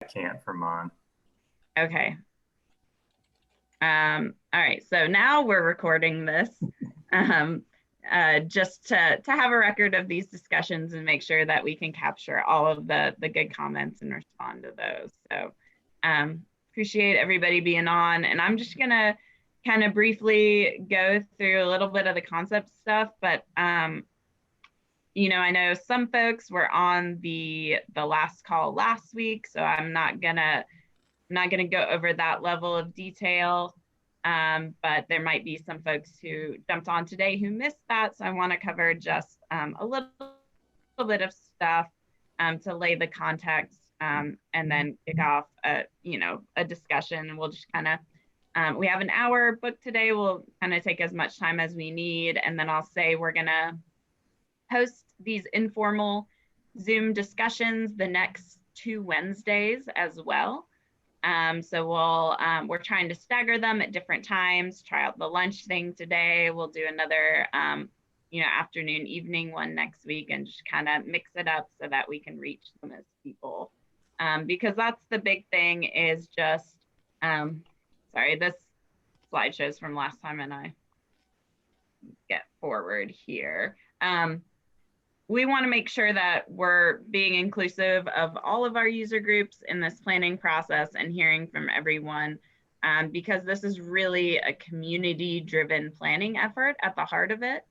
can't for mine. Okay. All right, so now we're recording this um, just to have a record of these discussions and make sure that we can capture all of the good comments and respond to those. So appreciate everybody being on. And I'm just gonna kind of briefly go through a little bit of the concept stuff, but you know, I know some folks were on the last call last week, so I'm not gonna go over that level of detail. But there might be some folks who jumped on today who missed that. So I want to cover just a little bit of stuff to lay the context and then kick off a discussion. We'll just kind of, we have an hour booked today. We'll kind of take as much time as we need. And then I'll say we're going to host these informal Zoom discussions the next 2 Wednesdays as well. So we're trying to stagger them at different times, try out the lunch thing today. We'll do another, afternoon, evening one next week and just kind of mix it up so that we can reach the most people. Because that's the big thing is just, sorry, this slideshow is from last time and I get forward here. We want to make sure that we're being inclusive of all of our user groups in this planning process and hearing from everyone, because this is really a community-driven planning effort at the heart of it.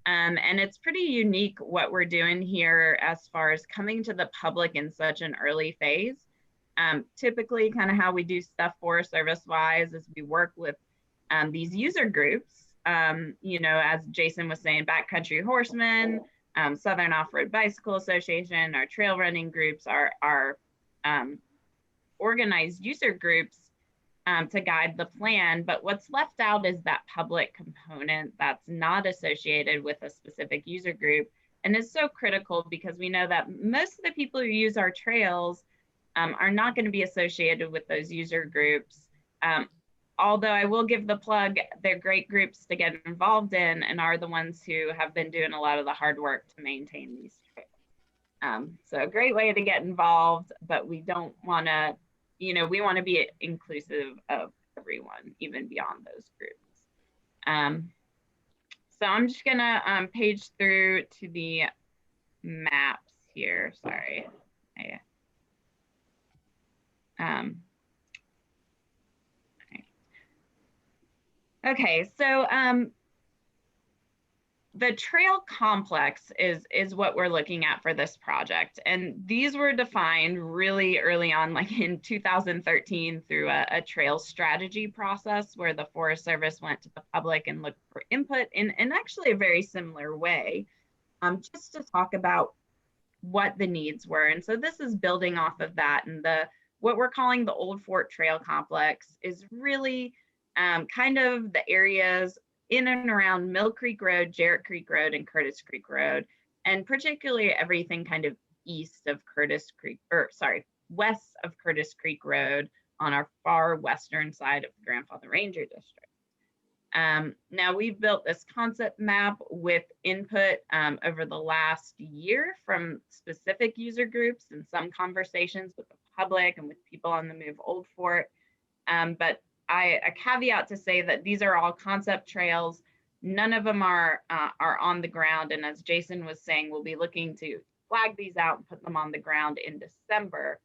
And it's pretty unique what we're doing here as far as coming to the public in such an early phase. Typically, kind of how we do stuff Forest Service-wise is we work with these user groups, as Jason was saying, Backcountry Horsemen, Southern Off-Road Bicycle Association, our trail running groups, our organized user groups to guide the plan. But what's left out is that public component that's not associated with a specific user group. And is so critical because we know that most of the people who use our trails are not going to be associated with those user groups. Although I will give the plug, they're great groups to get involved in and are the ones who have been doing a lot of the hard work to maintain these trails. So a great way to get involved, but we don't want to, we want to be inclusive of everyone, even beyond those groups. So I'm just gonna page through to the maps here, sorry. Okay, so the trail complex is what we're looking at for this project. And these were defined really early on, like in 2013 through a trail strategy process where the Forest Service went to the public and looked for input in actually a very similar way, just to talk about what the needs were. And so this is building off of that. And what we're calling the Old Fort Trail Complex is really kind of the areas in and around Mill Creek Road, Jarrett Creek Road, and Curtis Creek Road, and particularly everything kind of west of Curtis Creek Road on our far western side of the Grandfather Ranger District. Now we've built this concept map with input over the last year from specific user groups and some conversations with the public and with people on the Move Old Fort. But a caveat to say that these are all concept trails. None of them are on the ground. And as Jason was saying, we'll be looking to flag these out and put them on the ground in December.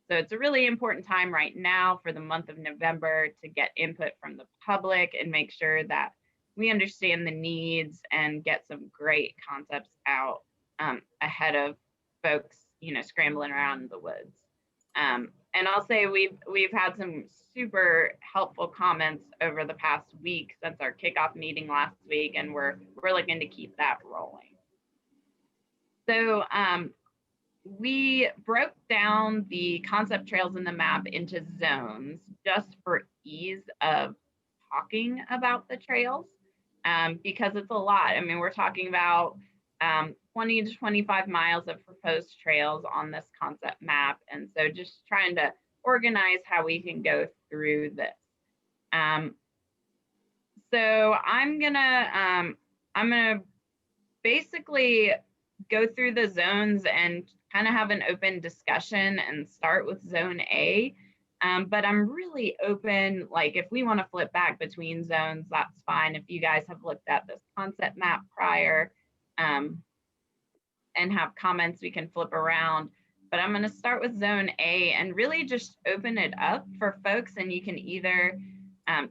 So it's a really important time right now for the month of November to get input from the public and make sure that we understand the needs and get some great concepts out ahead of folks, scrambling around in the woods. And I'll say we've had some super helpful comments over the past week since our kickoff meeting last week, and we're looking to keep that rolling. So we broke down the concept trails in the map into zones just for ease of talking about the trails, because it's a lot. I mean, we're talking about 20 to 25 miles of proposed trails on this concept map. And so just trying to organize how we can go through this. So I'm gonna basically go through the zones and kind of have an open discussion and start with zone A. But I'm really open, like if we want to flip back between zones, that's fine. If you guys have looked at this concept map prior and have comments, we can flip around. But I'm going to start with zone A and really just open it up for folks. And you can either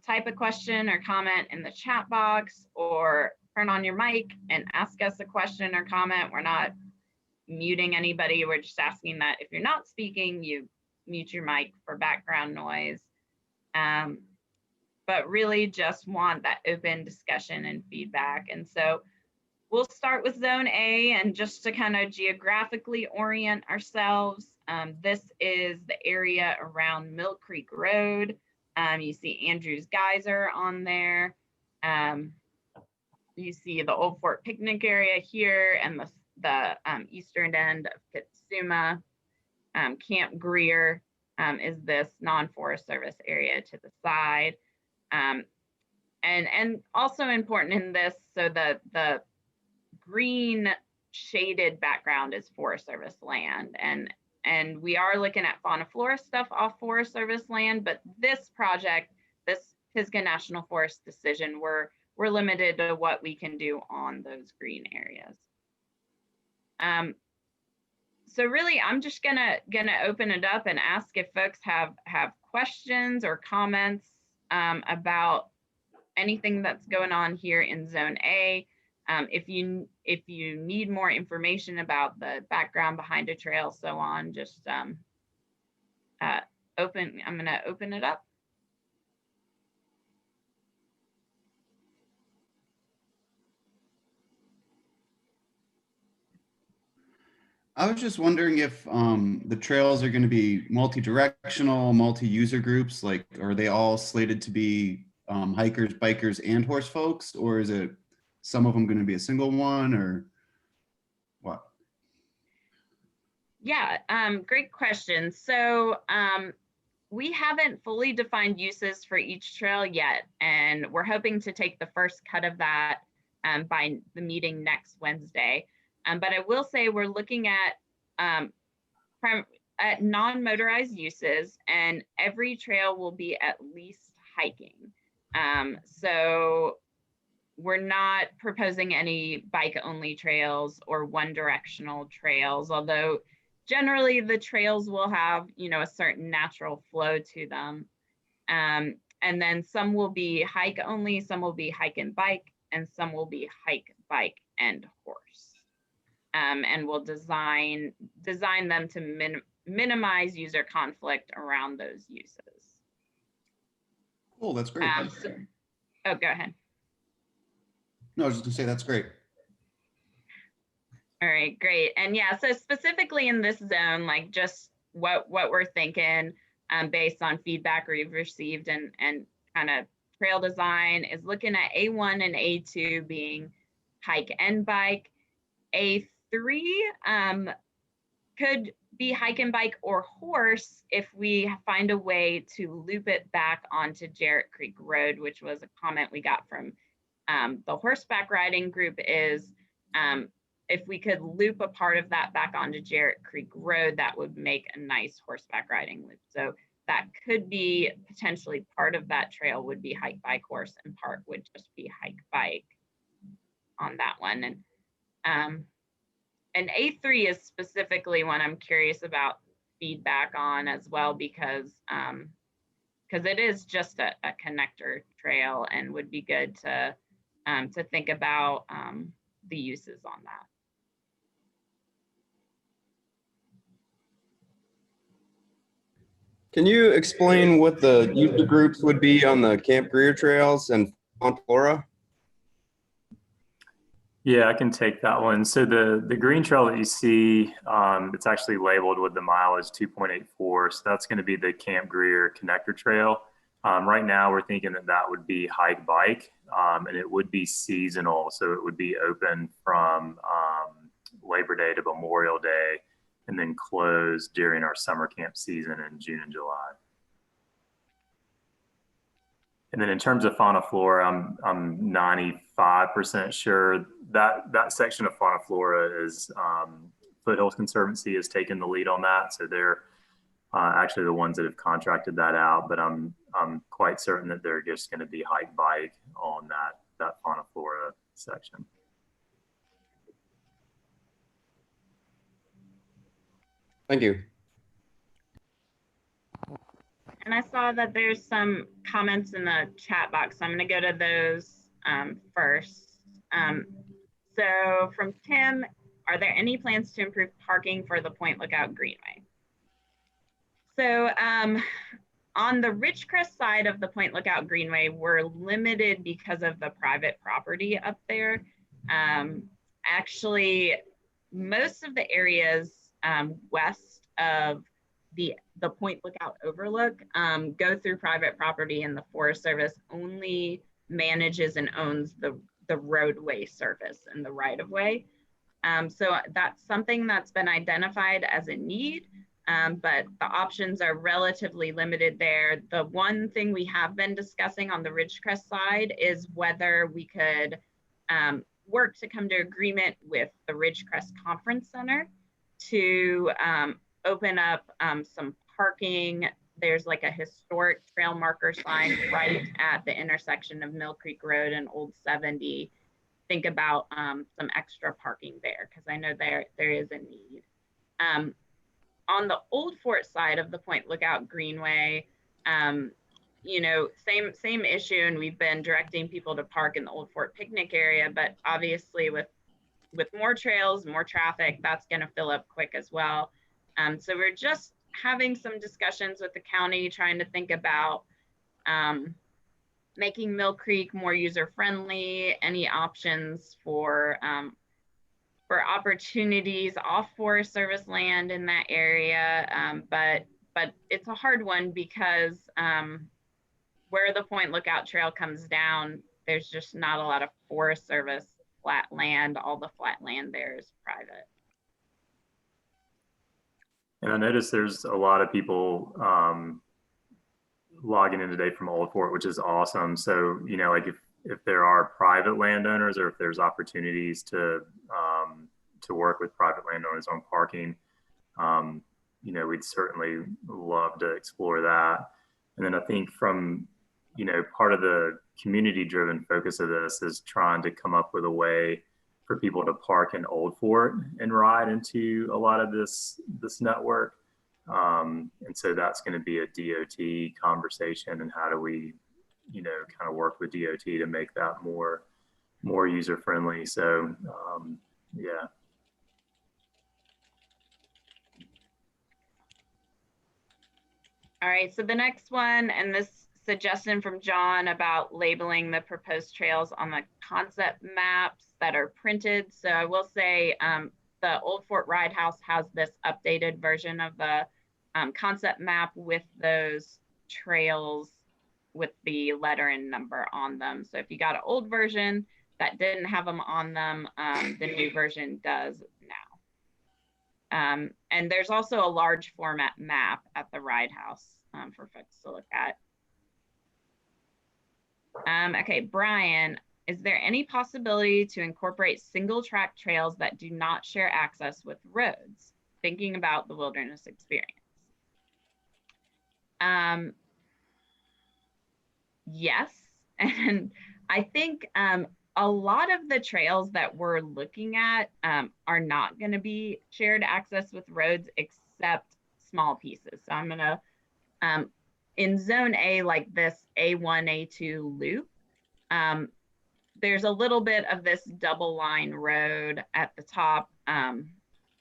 type a question or comment in the chat box, or turn on your mic and ask us a question or comment. We're not muting anybody. We're just asking that if you're not speaking, you mute your mic for background noise. But really just want that open discussion and feedback. And so we'll start with zone A, and just to kind of geographically orient ourselves, this is the area around Mill Creek Road. You see Andrews Geyser on there. You see the Old Fort picnic area here, and the eastern end of Kitsuma. Camp Greer is this non-Forest Service area to the side. And also important in this, so the green shaded background is Forest Service land. And we are looking at fauna flora stuff off Forest Service land, but this project, this Pisgah National Forest decision, we're limited to what we can do on those green areas. So really, I'm just gonna open it up and ask if folks have questions or comments about anything that's going on here in Zone A. If you need more information about the background behind a trail, so on, just I'm gonna open it up. I was just wondering if the trails are going to be multi-directional, multi-user groups, like are they all slated to be hikers, bikers, and horse folks, or is it some of them going to be a single one, or what? Yeah, great question. So we haven't fully defined uses for each trail yet, and we're hoping to take the first cut of that by the meeting next Wednesday. But I will say we're looking at non-motorized uses, and every trail will be at least hiking. So we're not proposing any bike-only trails or one-directional trails, although generally the trails will have, a certain natural flow to them. And then some will be hike only, some will be hike and bike, and some will be hike, bike, and horse. And we'll design them to minimize user conflict around those uses. Cool, that's great. Oh, go ahead. No, I was just gonna say that's great. All right, great. And yeah, so specifically in this zone, like just what we're thinking based on feedback we've received and kind of trail design is looking at A1 and A2 being hike and bike. A3 could be hike and bike or horse if we find a way to loop it back onto Jarrett Creek Road, which was a comment we got from the horseback riding group, is if we could loop a part of that back onto Jarrett Creek Road, that would make a nice horseback riding loop. So that could be potentially part of that trail would be hike, bike, horse, and part would just be hike, bike on that one. And A3 is specifically one I'm curious about feedback on as well, because it is just a connector trail and would be good to think about the uses on that. Can you explain what the user groups would be on the Camp Greer trails and fauna flora? Yeah, I can take that one. So the green trail that you see, it's actually labeled with the mileage 2.84. So that's going to be the Camp Greer connector trail. Right now, we're thinking that would be hike bike, and it would be seasonal. So it would be open from Labor Day to Memorial Day, and then closed during our summer camp season in June and July. And then in terms of fauna flora, I'm 95% sure that section of fauna flora is Foothills Conservancy has taken the lead on that. So they're actually the ones that have contracted that out, but I'm quite certain that they're just going to be hike bike on that fauna flora section. Thank you. And I saw that there's some comments in the chat box. So I'm going to go to those first. So from Tim, are there any plans to improve parking for the Point Lookout Greenway? So on the Ridgecrest side of the Point Lookout Greenway, we're limited because of the private property up there. Actually, most of the areas west of the Point Lookout Overlook go through private property, and the Forest Service only manages and owns the roadway surface and the right of way. So that's something that's been identified as a need, but the options are relatively limited there. The one thing we have been discussing on the Ridgecrest side is whether we could work to come to agreement with the Ridgecrest Conference Center to open up some parking. There's like a historic trail marker sign right at the intersection of Mill Creek Road and Old 70. Think about some extra parking there, because I know there is a need. On the Old Fort side of the Point Lookout Greenway, you know, same issue, and we've been directing people to park in the Old Fort picnic area, but obviously with more trails, more traffic, that's going to fill up quick as well. So we're just having some discussions with the county, trying to think about making Mill Creek more user-friendly, any options for opportunities off Forest Service land in that area. But it's a hard one because where the Point Lookout Trail comes down, there's just not a lot of Forest Service flat land. All the flat land there is private. And I noticed there's a lot of people logging in today from Old Fort, which is awesome. So, you know, like if there are private landowners, or if there's opportunities to work with private landowners on parking, you know, we'd certainly love to explore that. And then I think from, you know, part of the community driven focus of this is trying to come up with a way for people to park in Old Fort and ride into a lot of this network. And so that's going to be a DOT conversation, and how do we, you know, kind of work with DOT to make that more user friendly. So yeah. All right, so the next one, and this suggestion from John about labeling the proposed trails on the concept maps that are printed. So I will say the Old Fort Ride House has this updated version of the concept map with those trails with the letter and number on them. So if you got an old version that didn't have them on them, the new version does now. And there's also a large format map at the Ride House for folks to look at. Okay, Brian, is there any possibility to incorporate single track trails that do not share access with roads? Thinking about the wilderness experience. Yes, and I think a lot of the trails that we're looking at are not going to be shared access with roads, except small pieces. So I'm going to, in zone A, like this A1, A2 loop, there's a little bit of this double line road at the top,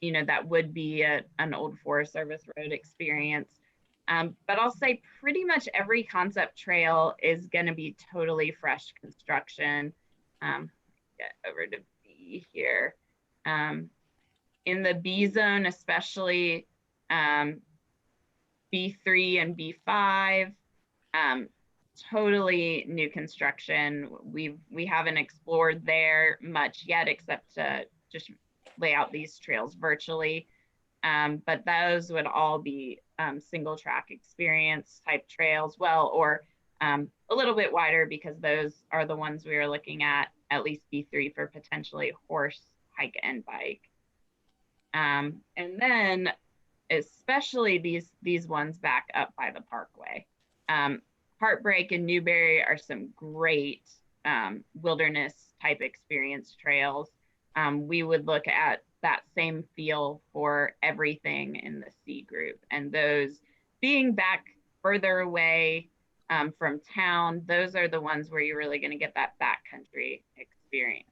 you know, that would be an old Forest Service road experience. But I'll say pretty much every concept trail is going to be totally fresh construction. Get over to B here. In the B zone, especially B3 and B5, totally new construction. We haven't explored there much yet, except to just lay out these trails virtually. But those would all be single track experience type trails, well, or a little bit wider, because those are the ones we are looking at least B3 for potentially horse, hike, and bike. And then especially these ones back up by the Parkway. Heartbreak and Newberry are some great wilderness type experience trails. We would look at that same feel for everything in the C group, and those being back further away from town, those are the ones where you're really going to get that backcountry experience.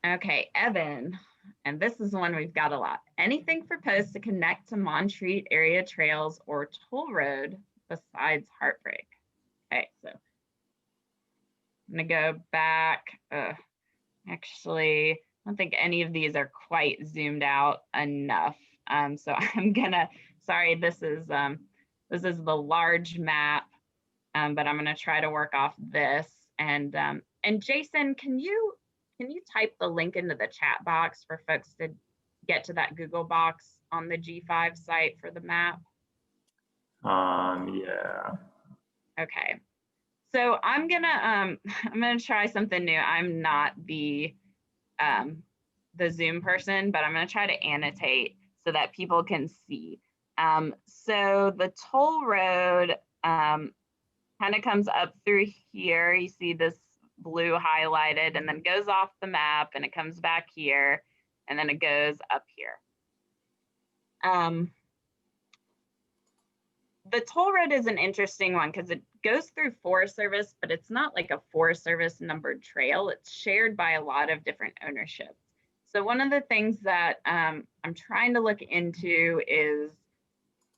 Okay, Evan, and this is one we've got a lot. Anything proposed to connect to Montreat area trails or toll road besides Heartbreak? Okay, so I'm gonna go back. Actually, I don't think any of these are quite zoomed out enough. So I'm gonna, sorry, this is the large map, but I'm gonna try to work off this. And Jason, can you type the link into the chat box for folks to get to that Google box on the G5 site for the map? Yeah. Okay. So I'm gonna try something new. I'm not the Zoom person, but I'm gonna try to annotate so that people can see. So the toll road kind of comes up through here. You see this blue highlighted, and then goes off the map, and it comes back here, and then it goes up here. The toll road is an interesting one because it goes through Forest Service, but it's not like a Forest Service numbered trail. It's shared by a lot of different ownerships. So one of the things that I'm trying to look into is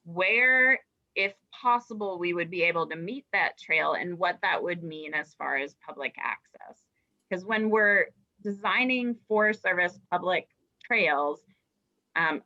where, if possible, we would be able to meet that trail and what that would mean as far as public access. Because when we're designing Forest Service public trails,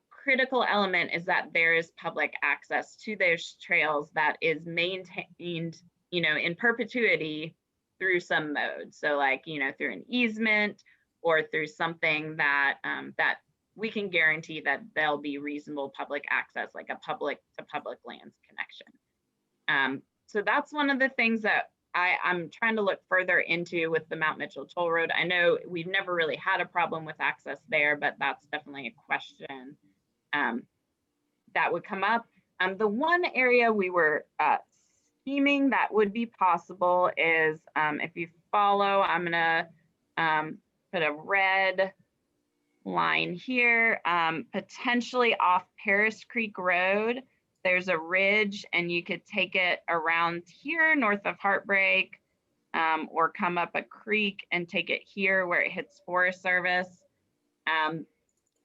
critical element is that there is public access to those trails that is maintained, in perpetuity through some mode. So like, through an easement or through something that that we can guarantee that there'll be reasonable public access, like a public to public lands connection. So that's one of the things that I'm trying to look further into with the Mount Mitchell Toll Road. I know we've never really had a problem with access there, but that's definitely a question that would come up. The one area we were scheming that would be possible is if you follow, I'm gonna put a red line here, potentially off Paris Creek Road. There's a ridge, and you could take it around here north of Heartbreak, or come up a creek and take it here where it hits Forest Service.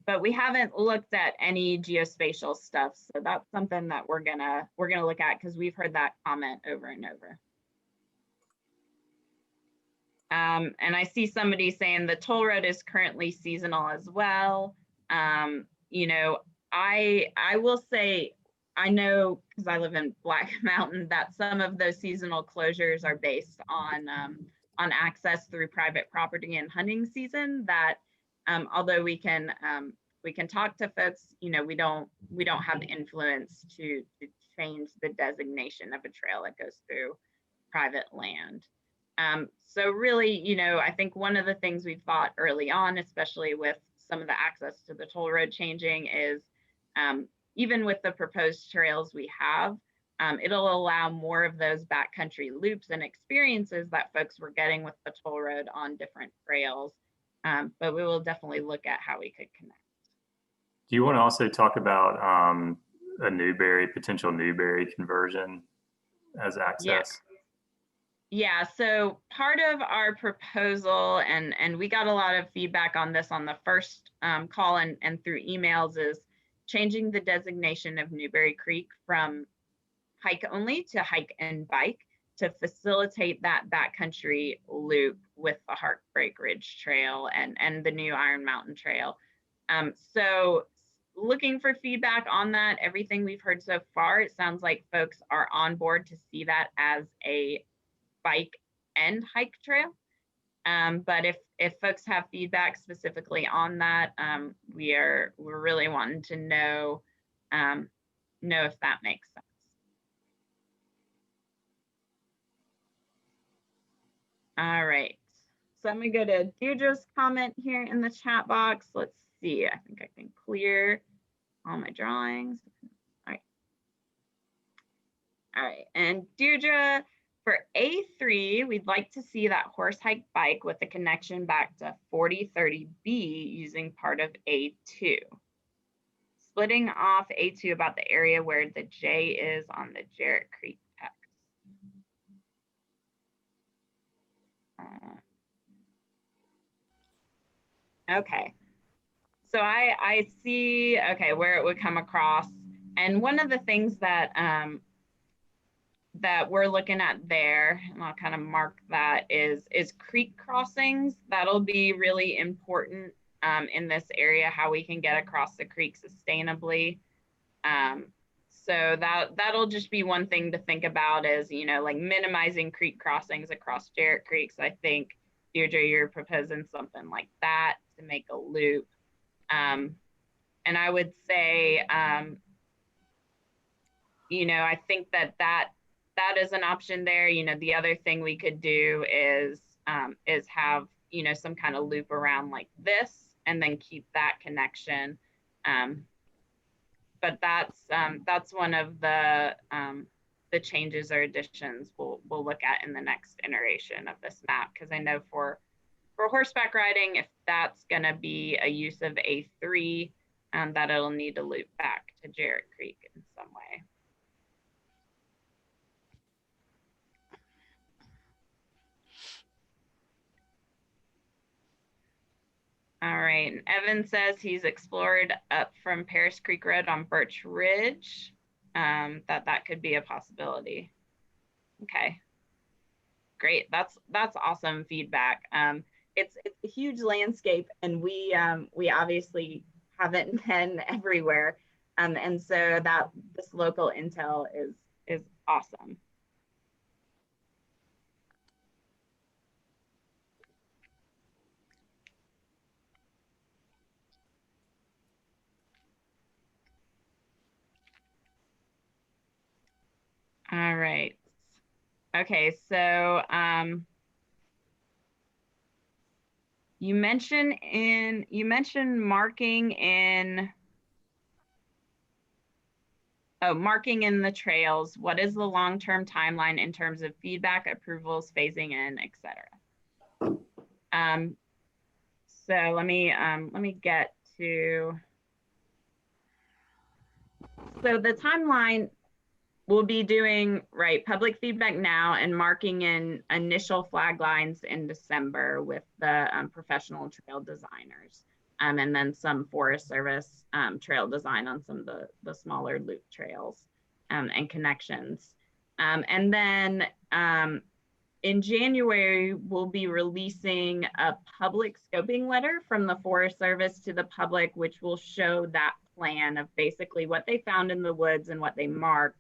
But we haven't looked at any geospatial stuff, so that's something that we're gonna look at because we've heard that comment over and over. And I see somebody saying the toll road is currently seasonal as well. I will say, I know because I live in Black Mountain that some of those seasonal closures are based on access through private property and hunting season. That although we can talk to folks, we don't have the influence to change the designation of a trail that goes through private land. So really, I think one of the things we've thought early on, especially with some of the access to the toll road changing, is even with the proposed trails we have, it'll allow more of those backcountry loops and experiences that folks were getting with the toll road on different trails. But we will definitely look at how we could connect. Do you want to also talk about a potential Newberry conversion as access? Yeah, so part of our proposal, and we got a lot of feedback on this on the first call and through emails, is changing the designation of Newberry Creek from hike only to hike and bike to facilitate that backcountry loop with the Heartbreak Ridge Trail and the new Iron Mountain Trail. So looking for feedback on that. Everything we've heard so far, it sounds like folks are on board to see that as a bike and hike trail. But if folks have feedback specifically on that, we're really wanting to know if that makes sense. All right. So I'm gonna go to Deirdre's comment here in the chat box. Let's see. I think I can clear all my drawings. All right. All right. And Deirdre, for A3, we'd like to see that horse hike bike with a connection back to 4030B using part of A2. Splitting off A2 about the area where the J is on the Jarrett Creek text. Okay. So I see, okay, where it would come across. And one of the things that that we're looking at there, and I'll kind of mark that, is creek crossings. That'll be really important in this area, how we can get across the creek sustainably. So that'll just be one thing to think about, is, you know, like minimizing creek crossings across Jarrett Creek. So I think, Deirdre, you're proposing something like that to make a loop. And I would say, you know, I think that is an option there. You know, the other thing we could do is have, you know, some kind of loop around like this, and then keep that connection. But that's one of the changes or additions we'll look at in the next iteration of this map, because I know for horseback riding, if that's going to be a use of A3, that it'll need to loop back to Jarrett Creek in some way. All right, and Evan says he's explored up from Paris Creek Road on Birch Ridge, that could be a possibility. Okay, great, that's awesome feedback. It's a huge landscape, and we obviously haven't been everywhere, and so that this local intel is awesome. All right. Okay, so you mentioned marking in the trails. What is the long-term timeline in terms of feedback, approvals, phasing in, etc.? So let me get to. So the timeline, we'll be doing public feedback now and marking in initial flag lines in December with the professional trail designers, and then some Forest Service trail design on some of the smaller loop trails and connections. And then in January, we'll be releasing a public scoping letter from the Forest Service to the public, which will show that plan of basically what they found in the woods and what they marked.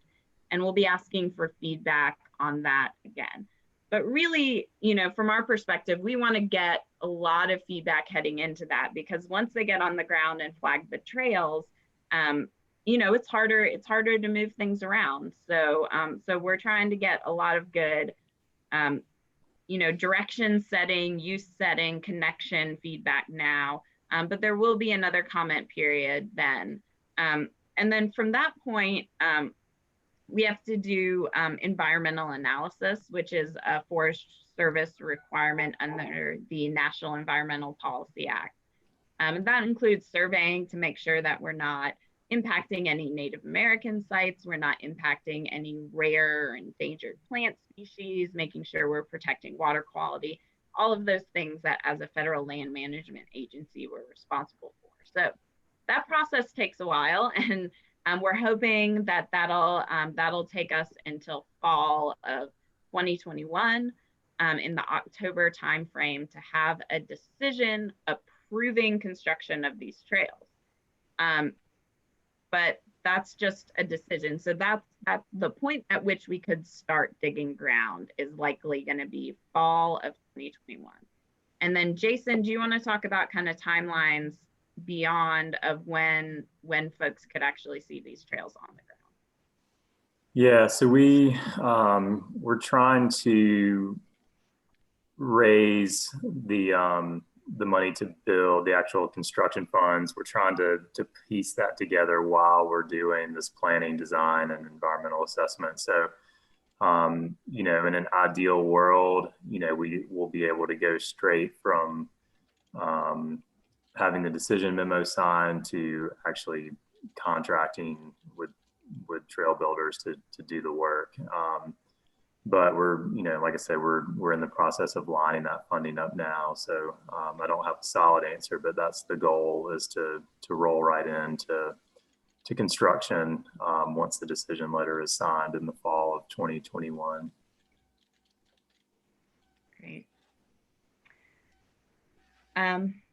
And we'll be asking for feedback on that again. But really, you know, from our perspective, we want to get a lot of feedback heading into that, because once they get on the ground and flag the trails, you know, it's harder to move things around. So so we're trying to get a lot of good you know, direction setting, use setting, connection feedback now, but there will be another comment period then. And then from that point, we have to do environmental analysis, which is a Forest Service requirement under the National Environmental Policy Act. And that includes surveying to make sure that we're not impacting any Native American sites, we're not impacting any rare or endangered plant species, making sure we're protecting water quality, all of those things that as a federal land management agency we're responsible for. So that process takes a while, and we're hoping that that'll take us until fall of 2021, in the October timeframe, to have a decision approving construction of these trails. But that's just a decision. So that's at the point at which we could start digging ground is likely going to be fall of 2021. And then Jason, do you want to talk about kind of timelines beyond of when folks could actually see these trails on the ground? Yeah, so we're trying to raise the money to build the actual construction funds. We're trying to piece that together while we're doing this planning, design, and environmental assessment. So, you know, in an ideal world, you know, we will be able to go straight from having the decision memo signed to actually contracting with trail builders to do the work. But we're, you know, like I said, we're in the process of lining that funding up now. So I don't have a solid answer, but that's the goal, is to roll right into construction once the decision letter is signed in the fall of 2021. Great.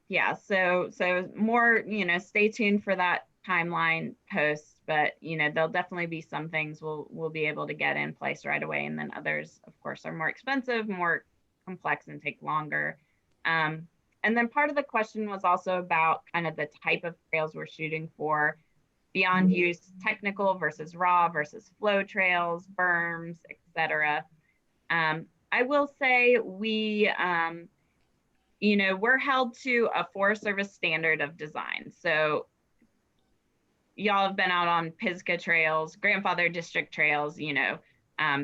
Yeah, so more, you know, stay tuned for that timeline post, but you know, there'll definitely be some things we'll be able to get in place right away, and then others, of course, are more expensive, more complex, and take longer. And then part of the question was also about kind of the type of trails we're shooting for, beyond use, technical versus raw versus flow trails, berms, etc. I will say we, you know, we're held to a Forest Service standard of design. So y'all have been out on Pisgah trails, grandfather district trails, you know,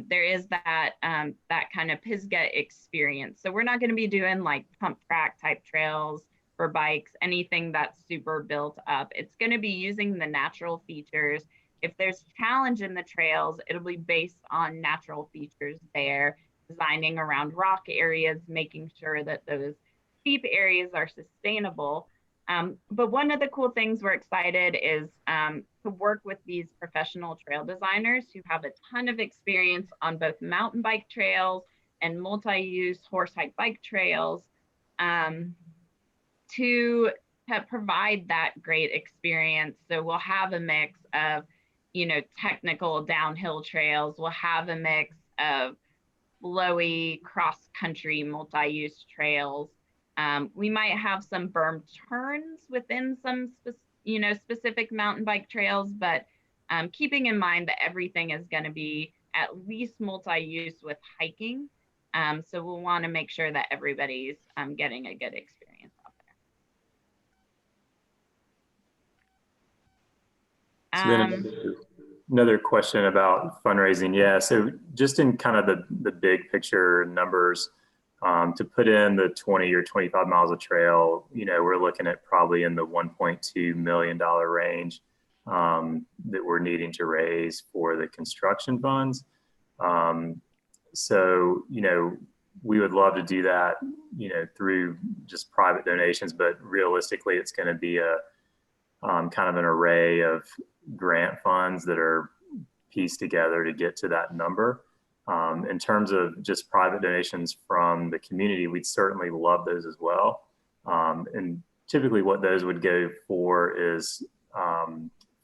there is that that kind of Pisgah experience. So we're not going to be doing like pump track type trails for bikes, anything that's super built up. It's going to be using the natural features. If there's challenge in the trails, it'll be based on natural features there, designing around rock areas, making sure that those steep areas are sustainable. But one of the cool things we're excited is to work with these professional trail designers who have a ton of experience on both mountain bike trails and multi-use horse hike bike trails, to provide that great experience. So we'll have a mix of, you know, technical downhill trails. We'll have a mix of flowy cross-country multi-use trails. We might have some berm turns within some, you know, specific mountain bike trails, but keeping in mind that everything is going to be at least multi-use with hiking. So we'll want to make sure that everybody's getting a good experience out there. So then another question about fundraising. Yeah, so just in kind of the big picture numbers, to put in the 20 or 25 miles of trail, you know, we're looking at probably in the $1.2 million range that we're needing to raise for the construction funds. So, you know, we would love to do that, you know, through just private donations, but realistically, it's going to be a kind of an array of grant funds that are pieced together to get to that number. In terms of just private donations from the community, we'd certainly love those as well. And typically what those would go for is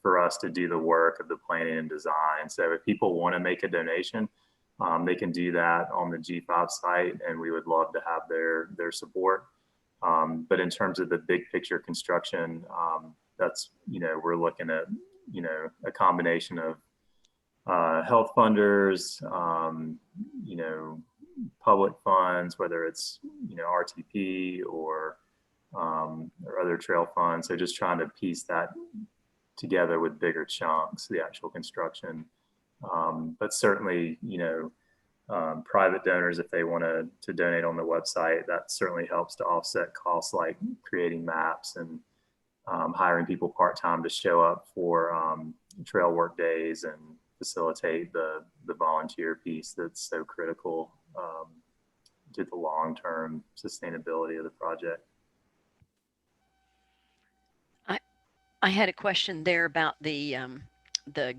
for us to do the work of the planning and design. So if people want to make a donation, they can do that on the G5 site, and we would love to have their support. But in terms of the big picture construction, that's, you know, we're looking at, you know, a combination of health funders, you know, public funds, whether it's, you know, RTP or other trail funds. So just trying to piece that together with bigger chunks, the actual construction. But certainly, you know, private donors, if they want to donate on the website, that certainly helps to offset costs like creating maps and hiring people part-time to show up for trail work days and facilitate the volunteer piece that's so critical to the long-term sustainability of the project. I had a question there about the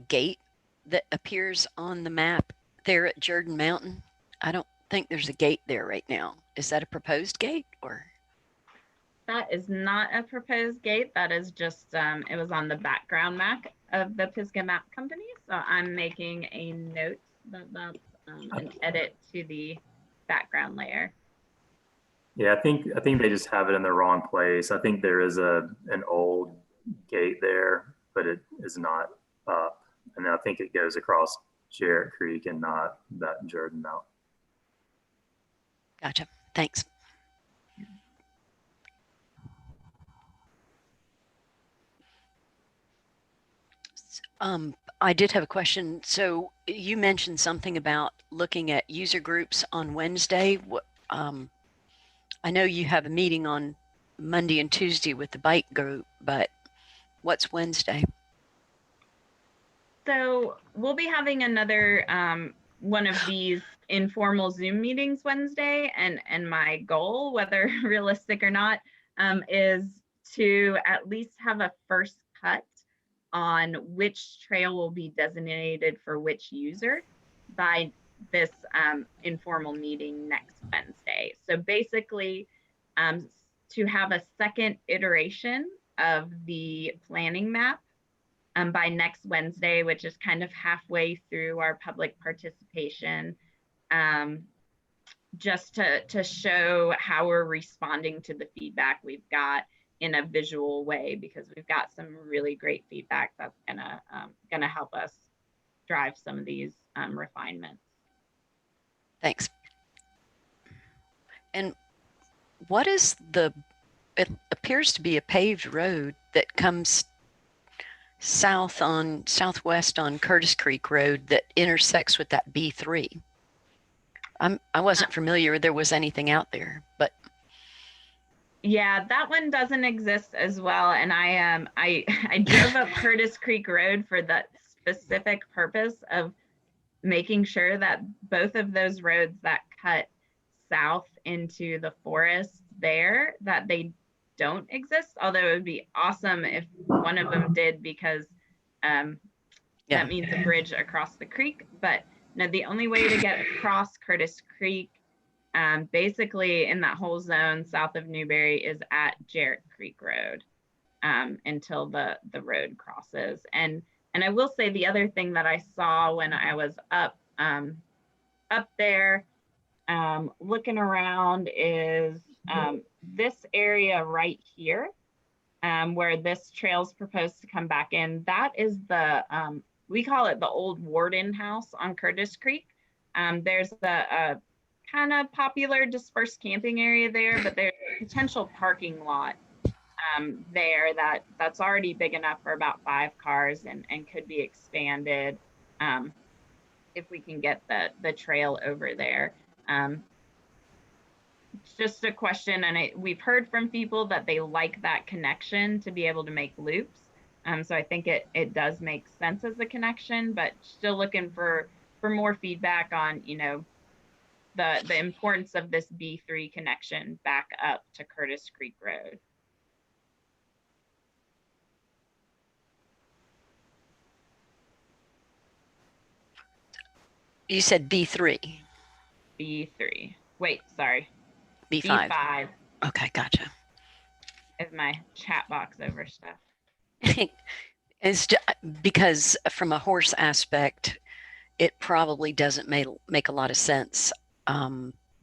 gate that appears on the map there at Jordan Mountain. I don't think there's a gate there right now. Is that a proposed gate, or? That is not a proposed gate. That is just, it was on the background map of the Pisgah Map Company. So I'm making a note that that's an edit to the background layer. Yeah, I think they just have it in the wrong place. I think there is an old gate there, but it is not up. And I think it goes across Jarrett Creek and not that Jordan Mountain. Gotcha. Thanks. I did have a question. So you mentioned something about looking at user groups on Wednesday. I know you have a meeting on Monday and Tuesday with the bike group, but what's Wednesday? So we'll be having another one of these informal Zoom meetings Wednesday, and my goal, whether realistic or not, is to at least have a first cut on which trail will be designated for which user by this informal meeting next Wednesday. So basically, to have a second iteration of the planning map by next Wednesday, which is kind of halfway through our public participation, just to show how we're responding to the feedback we've got in a visual way, because we've got some really great feedback that's gonna help us drive some of these refinements. Thanks. And what is it appears to be a paved road that comes southwest on Curtis Creek Road that intersects with that B3. I wasn't familiar there was anything out there, but yeah, that one doesn't exist as well. And I drove up Curtis Creek Road for that specific purpose of making sure that both of those roads that cut south into the forest there, that they don't exist. Although it would be awesome if one of them did, because that means a bridge across the creek. But no, the only way to get across Curtis Creek, basically in that whole zone south of Newberry, is at Jarrett Creek Road until the road crosses. And I will say the other thing that I saw when I was up there looking around is this area right here, where this trail's proposed to come back in. That is the we call it the old Warden House on Curtis Creek. There's a kind of popular dispersed camping area there, but there's a potential parking lot there that's already big enough for about 5 cars and could be expanded if we can get the trail over there. It's just a question, and we've heard from people that they like that connection to be able to make loops. So I think it does make sense as a connection, but still looking for more feedback on, you know, the importance of this B3 connection back up to Curtis Creek Road. You said B3. B3. Wait, sorry. B5. B5 Okay, gotcha. is my chat box over stuff. It's just because from a horse aspect, it probably doesn't make a lot of sense,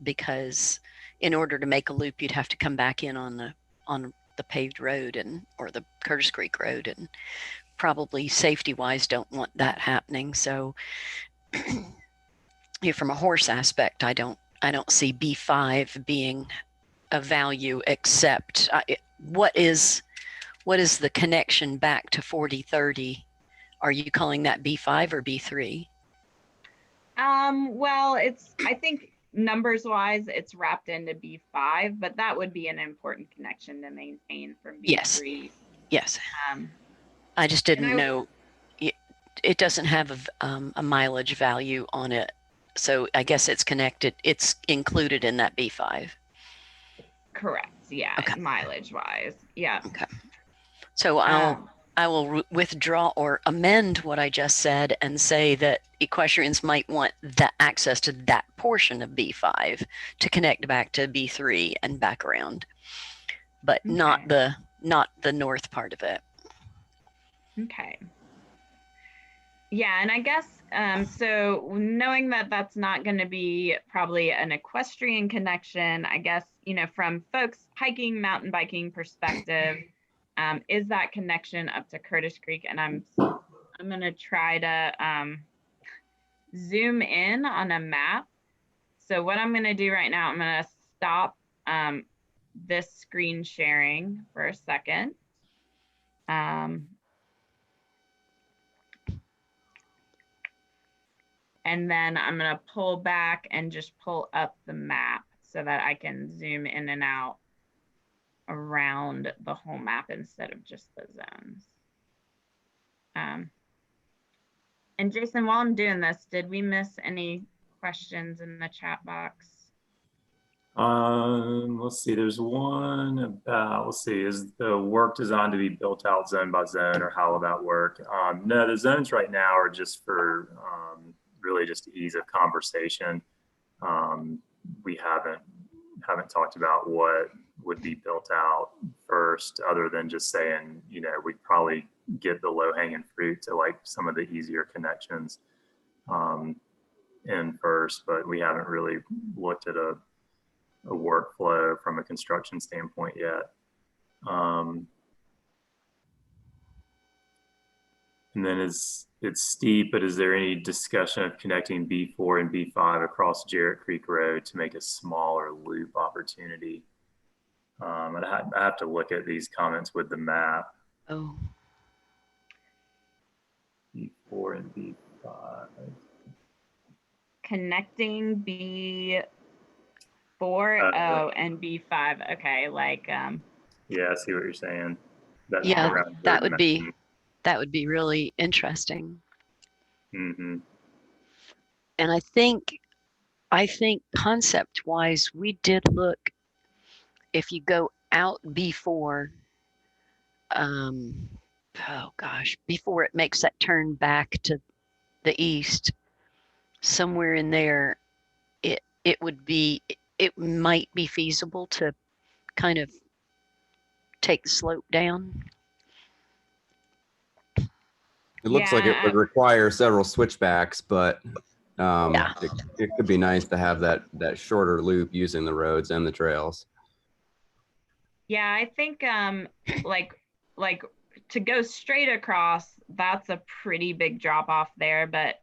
because in order to make a loop, you'd have to come back in on the paved road or the Curtis Creek Road, and probably safety wise don't want that happening. So from a horse aspect, I don't see B5 being a value, except what is the connection back to 4030? Are you calling that B5 or B3? Well, I think numbers wise, it's wrapped into B5, but that would be an important connection to maintain from B3. Yes. I just didn't know. It doesn't have a mileage value on it. So I guess it's connected. It's included in that B5. Correct. Yeah. Okay. Mileage wise. Yeah. Okay. So I will withdraw or amend what I just said and say that equestrians might want the access to that portion of B5 to connect back to B3 and back around, but okay. not the north part of it. Okay. Yeah, and I guess so knowing that that's not going to be probably an equestrian connection, I guess, you know, from folks hiking, mountain biking perspective, is that connection up to Curtis Creek. And I'm going to try to zoom in on a map. So what I'm going to do right now, I'm going to stop this screen sharing for a second. And then I'm going to pull back and just pull up the map so that I can zoom in and out around the whole map instead of just the zones. And Jason, while I'm doing this, did we miss any questions in the chat box? Let's see, there's one about, let's see, is the work designed to be built out zone by zone, or how will that work? No, the zones right now are just for really just ease of conversation. We haven't talked about what would be built out first, other than just saying, you know, we'd probably get the low hanging fruit to like some of the easier connections in first, but we haven't really looked at a workflow from a construction standpoint yet. And then it's steep, but is there any discussion of connecting B4 and B5 across Jarrett Creek Road to make a smaller loop opportunity? I have to look at these comments with the map. Oh, B4 and B5. Connecting B4 and B5. Okay, like Yeah, I see what you're saying. That yeah, around that Third would be really interesting. Mm-hmm. And I think concept wise, we did look, if you go out before, oh gosh, before it makes that turn back to the east, somewhere in there, it might be feasible to kind of take the slope down. It looks like it would require several switchbacks, but Yeah. it could be nice to have that shorter loop using the roads and the trails. yeah, I think like to go straight across, that's a pretty big drop off there, but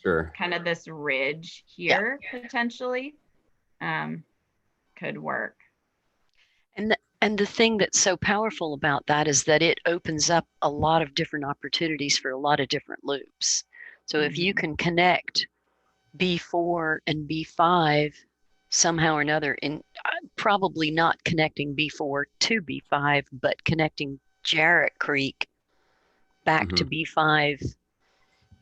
Sure. kind of this ridge here potentially could work. And the thing that's so powerful about that is that it opens up a lot of different opportunities for a lot of different loops. So if you can connect B4 and B5 somehow or another, in probably not connecting B4 to B5, but connecting Jarrett Creek back to B5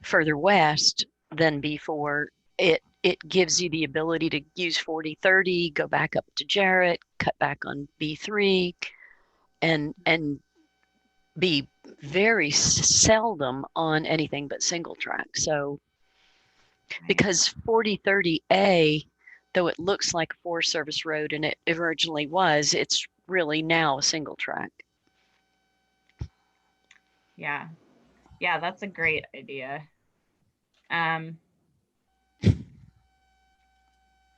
further west than B4, it gives you the ability to use 40/30, go back up to Jarrett, cut back on B3, and be very seldom on anything but single track. So because 40/30A, though it looks like a Forest Service road, and it originally was, it's really now a single track. Yeah, that's a great idea.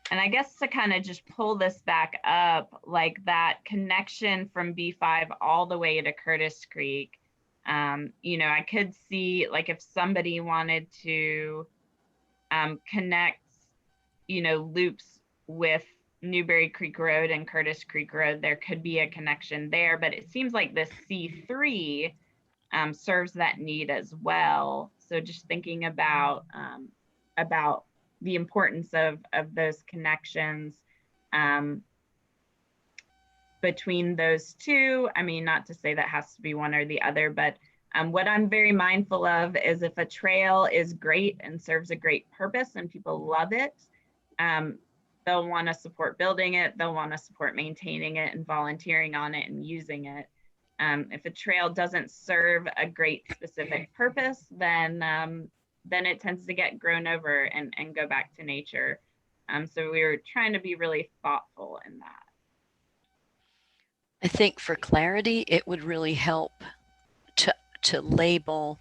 And I guess to kind of just pull this back up, like that connection from B5 all the way to Curtis Creek, you know, I could see like if somebody wanted to connect, you know, loops with Newberry Creek Road and Curtis Creek Road, there could be a connection there, but it seems like this C3 serves that need as well. So just thinking about the importance of those connections between those two. I mean, not to say that has to be one or the other, but what I'm very mindful of is if a trail is great and serves a great purpose and people love it, they'll want to support building it, they'll want to support maintaining it and volunteering on it and using it. If a trail doesn't serve a great specific purpose, then it tends to get grown over and go back to nature. So we were trying to be really thoughtful in that. I think for clarity, it would really help to label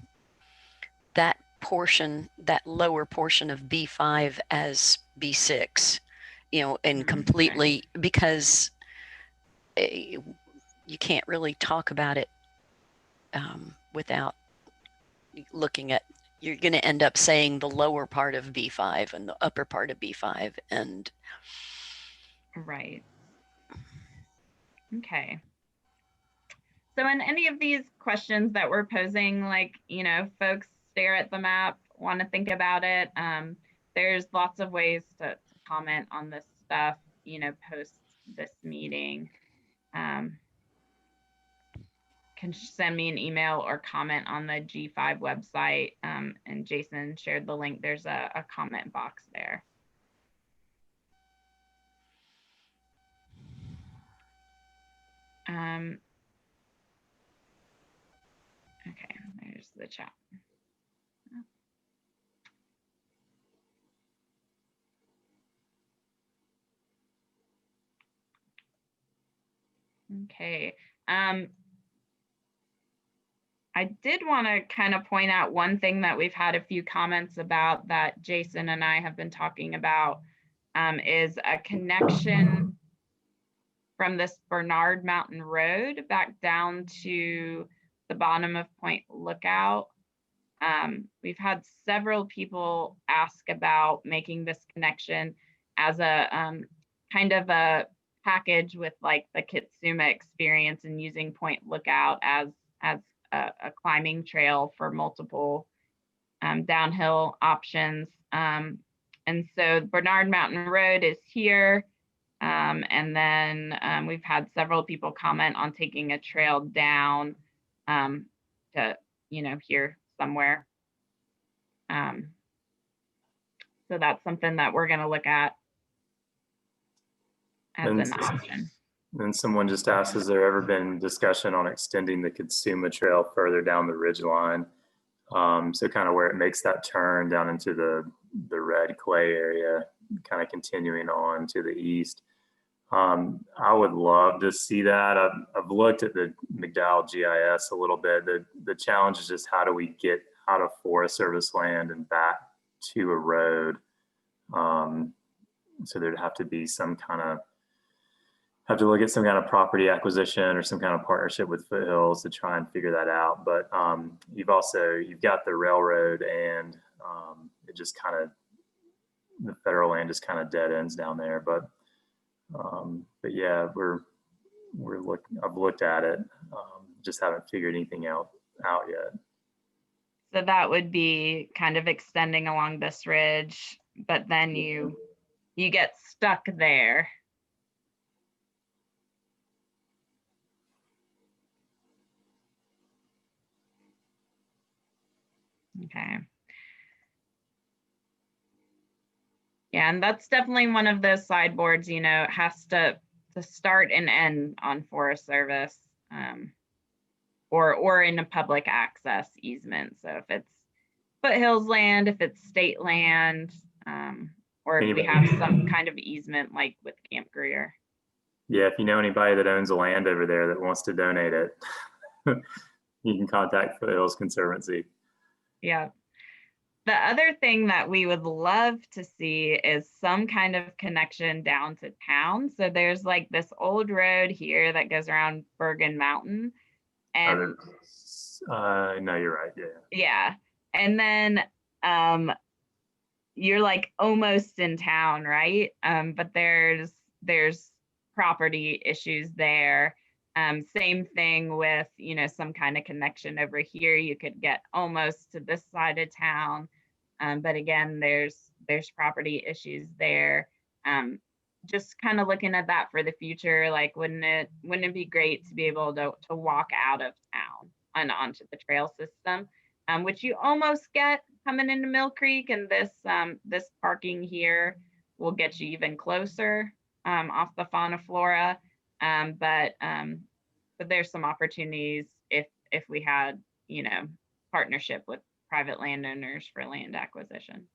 that portion, that lower portion of B5 as B6, you know, and completely, because you can't really talk about it without looking at, you're going to end up saying the lower part of B5 and the upper part of B5. And Right. Okay. So in any of these questions that we're posing, like, folks stare at the map, want to think about it. There's lots of ways to comment on this stuff, post this meeting. Can send me an email or comment on the G5 website. And Jason shared the link. There's a comment box there. Okay, there's the chat. Okay. I did want to kind of point out one thing that we've had a few comments about that Jason and I have been talking about, is a connection from this Bernard Mountain Road back down to the bottom of Point Lookout. We've had several people ask about making this connection as a kind of a package with like the Kitsuma experience and using Point Lookout as a climbing trail for multiple downhill options. And so Bernard Mountain Road is here. And then we've had several people comment on taking a trail down to, here somewhere. So that's something that we're going to look at as an option. And someone just asked, has there ever been discussion on extending the Kitsuma Trail further down the ridge line? So kind of where it makes that turn down into the red clay area, kind of continuing on to the east. I would love to see that. I've looked at the McDowell GIS a little bit. The challenge is just how do we get out of Forest Service land and back to a road? So there'd have to be have to look at some kind of property acquisition or some kind of partnership with Foothills to try and figure that out. But you've got the railroad, and it just the federal land just kind of dead ends down there. But yeah, I've looked at it, just haven't figured anything out yet. So that would be kind of extending along this ridge, but then you get stuck there. Okay. Yeah, and that's definitely one of those sideboards, it has to start and end on Forest Service, or in a public access easement. So if it's Foothills land, if it's state land, or if we have some kind of easement like with Camp Greer. Yeah, if you know anybody that owns a land over there that wants to donate it, you can contact Foothills Conservancy. Yeah. The other thing that we would love to see is some kind of connection down to town. So there's like this old road here that goes around Bergen Mountain. And no, you're right. Yeah. Yeah. And then you're like almost in town, right? But there's property issues there. Same thing with, some kind of connection over here. You could get almost to this side of town. But again, there's property issues there. Just kind of looking at that for the future, like, wouldn't it be great to be able to walk out of town and onto the trail system, which you almost get coming into Mill Creek, and this parking here will get you even closer off the fauna flora. But there's some opportunities if we had, partnership with private landowners for land acquisition.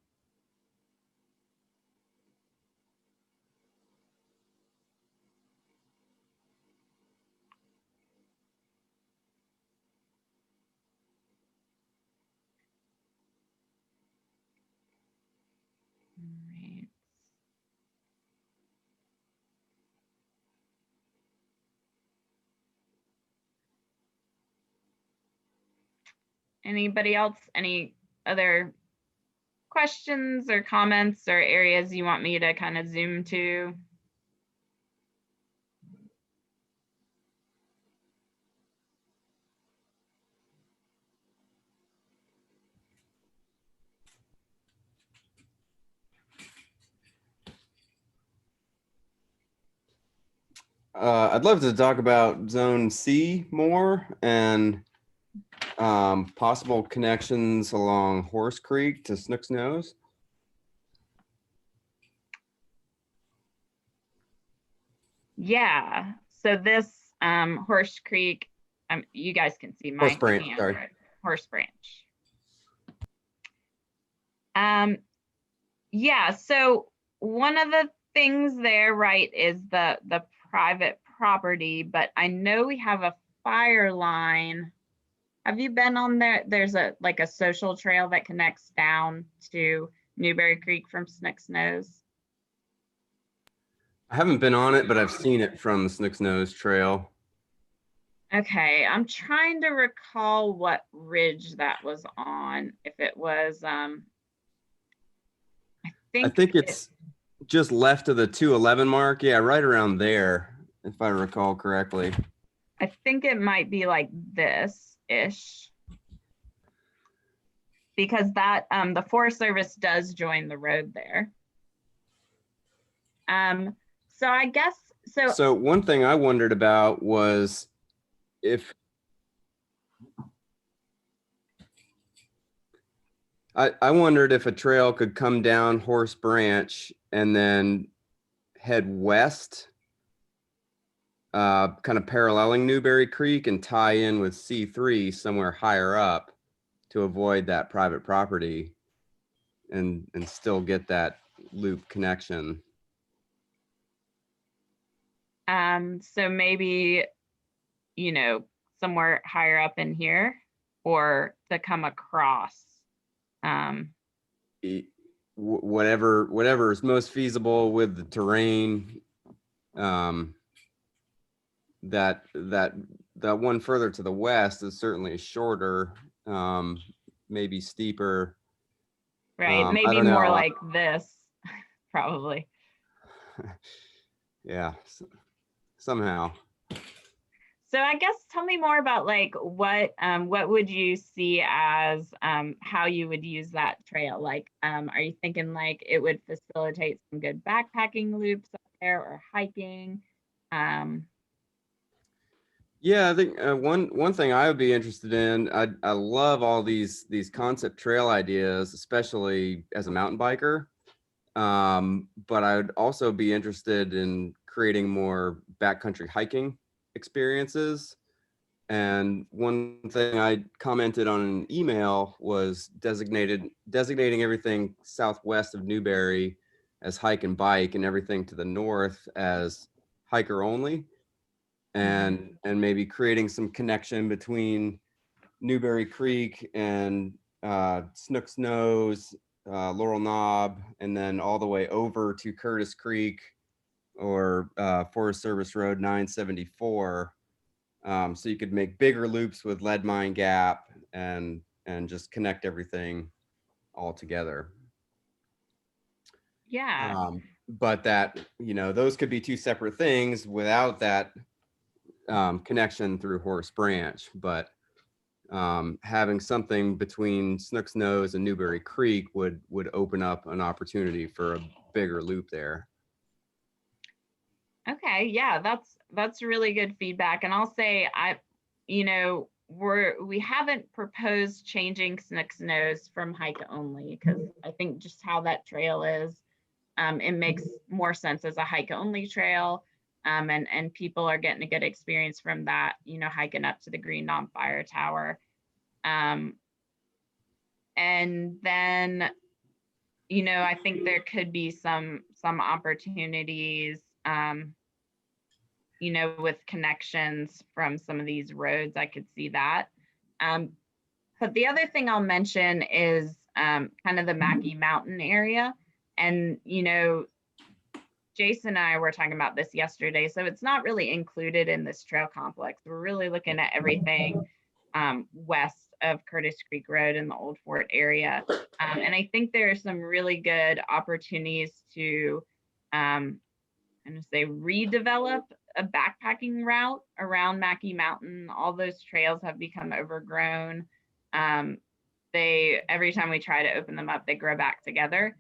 All right. Anybody else? Any other questions or comments or areas you want me to kind of zoom to? I'd love to talk about Zone C more and possible connections along Horse Creek to Snook's Nose. Yeah. So this Horse Creek, you guys can see my Horse Branch, hand, sorry. right? Horse Branch. Yeah, so one of the things there, right, is the private property, but I know we have a fire line. Have you been on there? There's a like a social trail that connects down to Newberry Creek from Snook's Nose. I haven't been on it, but I've seen it from the Snook's Nose Trail. Okay, I'm trying to recall what ridge that was on. If it was, I I think it's just left of the 211 mark. Yeah, right around there, if I recall correctly. I think it might be like this-ish. Because that, the Forest Service does join the road there. So I guess, So one thing I wondered about was if I wondered if a trail could come down Horse Branch and then head west, kind of paralleling Newberry Creek and tie in with C3 somewhere higher up to avoid that private property and still get that loop connection. so maybe, you know, somewhere higher up in here or to come across. Whatever is most feasible with the terrain. That one further to the west is certainly shorter, maybe steeper. Right, I maybe don't more know. like this, probably. Yeah, somehow. So I guess tell me more about like what would you see as how you would use that trail? Like, are you thinking like it would facilitate some good backpacking loops up there or hiking? Yeah, I think one thing I would be interested in. I love all these concept trail ideas, especially as a mountain biker. But I would also be interested in creating more backcountry hiking experiences. And one thing I commented on an email was designating everything southwest of Newberry as hike and bike, and everything to the north as hiker only, and maybe creating some connection between Newberry Creek and Snook's Nose, Laurel Knob, and then all the way over to Curtis Creek or Forest Service Road 974. So you could make bigger loops with Lead Mine Gap and just connect everything all together. Yeah. But that, those could be two separate things without that connection through Horse Branch. But having something between Snook's Nose and Newberry Creek would open up an opportunity for a bigger loop there. Okay, yeah, that's really good feedback. And I'll say we haven't proposed changing Snook's Nose from hike only because I think just how that trail is, it makes more sense as a hike only trail. And people are getting a good experience from that, hiking up to the Green Knob Fire Tower. And then, I think there could be some opportunities, with connections from some of these roads. I could see that. But the other thing I'll mention is kind of the Mackey Mountain area. And, Jason and I were talking about this yesterday. So it's not really included in this trail complex. We're really looking at everything west of Curtis Creek Road in the Old Fort area. And I think there are some really good opportunities to, redevelop a backpacking route around Mackey Mountain. All those trails have become overgrown. Every time we try to open them up, they grow back together.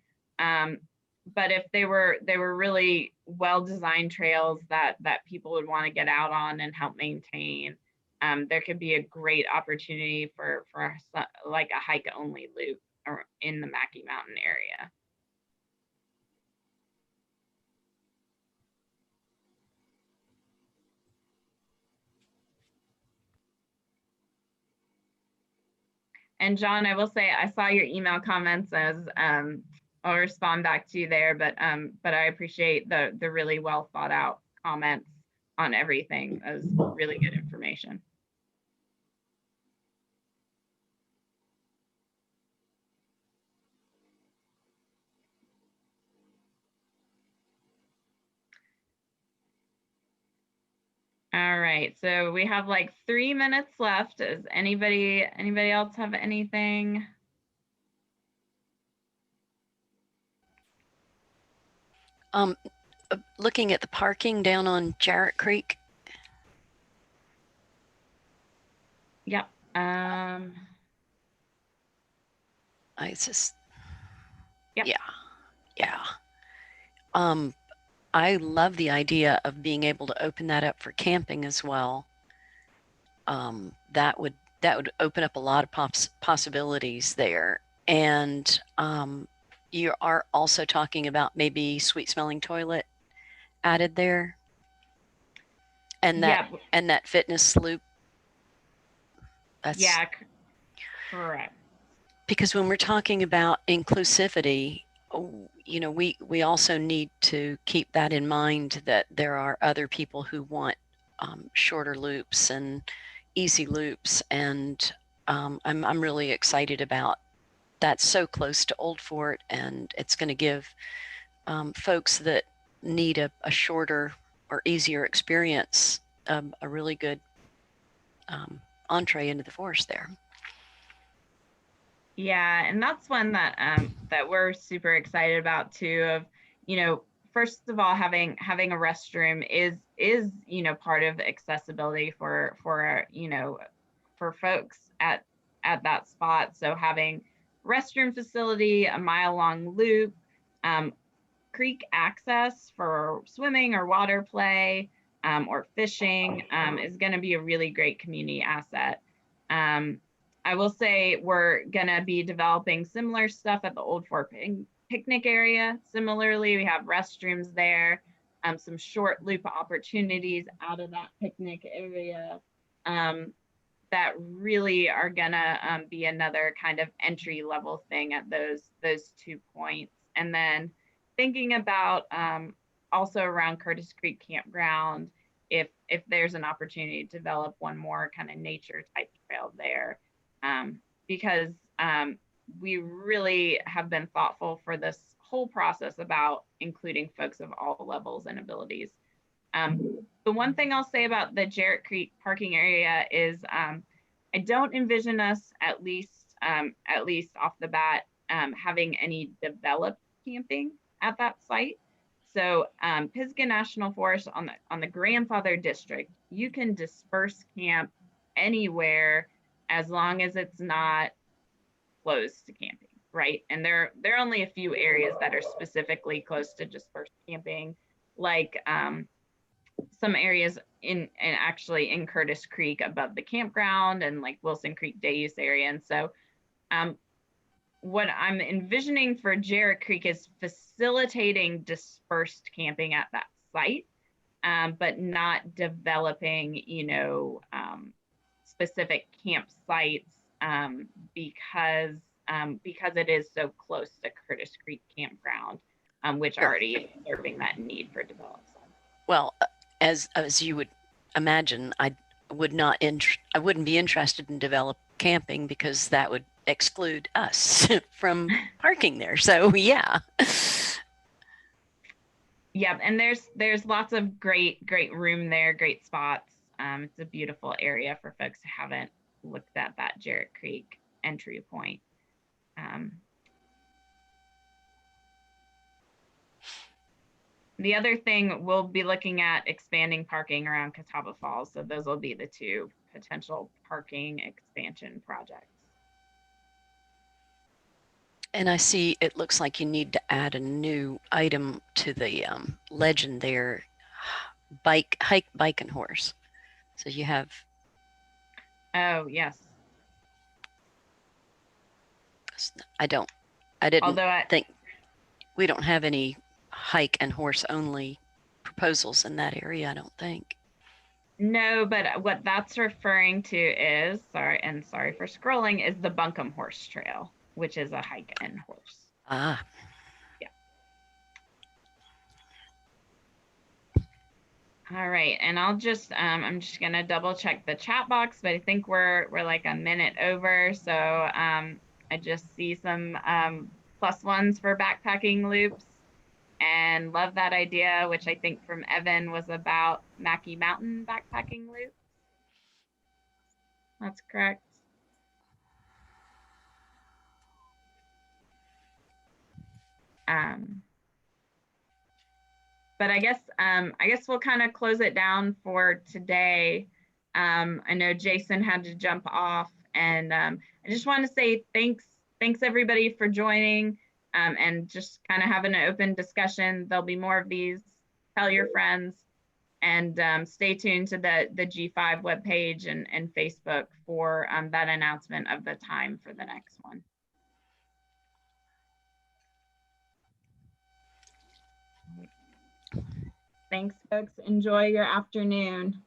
but if they were really well-designed trails that people would want to get out on and help maintain, there could be a great opportunity for like a hike only loop or in the Mackey Mountain area. And John, I will say I saw your email comments as I'll respond back to you there, but I appreciate the really well thought out comments on everything. That was really good information. All right, so we have like 3 minutes left. Does anybody else have anything? Looking at the parking down on Jarrett Creek. Yep. It's just, Yep. yeah. I love the idea of being able to open that up for camping as well. That would open up a lot of possibilities there. And you are also talking about maybe sweet smelling toilet added there, and that fitness loop. That's, yeah, correct. Because when we're talking about inclusivity, you know, we also need to keep that in mind, that there are other people who want shorter loops and easy loops, and I'm really excited about that. So close to Old Fort, and it's going to give folks that need a shorter or easier experience a really good entree into the forest there. Yeah, and that's one that that we're super excited about too. Of, you know, first of all, having a restroom is you know, part of accessibility for you know, for folks at that spot. So having restroom facility, a mile-long loop, creek access for swimming or water play, or fishing, is going to be a really great community asset. I will say we're going to be developing similar stuff at the Old Fort picnic area. Similarly, we have restrooms there, some short loop opportunities out of that picnic area, that really are going to be another kind of entry level thing at those 2 points. And then thinking about also around Curtis Creek Campground, if there's an opportunity to develop one more kind of nature type trail there, because we really have been thoughtful for this whole process about including folks of all levels and abilities. The one thing I'll say about the Jarrett Creek parking area is I don't envision us, at least off the bat, having any developed camping at that site. So Pisgah National Forest, on the grandfather district, you can disperse camp anywhere as long as it's not close to camping, right? And there are only a few areas that are specifically close to dispersed camping, like some areas actually in Curtis Creek above the campground, and like Wilson Creek day use area. And so what I'm envisioning for Jarrett Creek is facilitating dispersed camping at that site, but not developing, you know, specific campsites, because it is so close to Curtis Creek Campground, which already is serving that need for development. Well, as you would imagine, I wouldn't be interested in develop camping, because that would exclude us from parking there. So yeah. Yeah, and there's lots of great room there, great spots. It's a beautiful area for folks who haven't looked at that Jarrett Creek entry point. The other thing, we'll be looking at expanding parking around Catawba Falls. So those will be the 2 potential parking expansion projects. And I see it looks like you need to add a new item to the legend there. Hike, bike, and horse. So you have, Oh, yes. I didn't Although think, we don't have any hike and horse only proposals in that area, I don't think. no, but what that's referring to is, sorry for scrolling, is the Buncombe Horse Trail, which is a hike and horse. Ah, All right, and I'm just gonna double check the chat box, but I think we're like a minute over. So I just see some +1s for backpacking loops, and love that idea, which I think from Evan was about Mackey Mountain backpacking loop. That's correct. But I guess we'll kind of close it down for today. I know Jason had to jump off, and I just want to say thanks everybody for joining, and just kind of having an open discussion. There'll be more of these. Tell your friends, and stay tuned to the G5 webpage and Facebook for that announcement of the time for the next one. Thanks, folks. Enjoy your afternoon.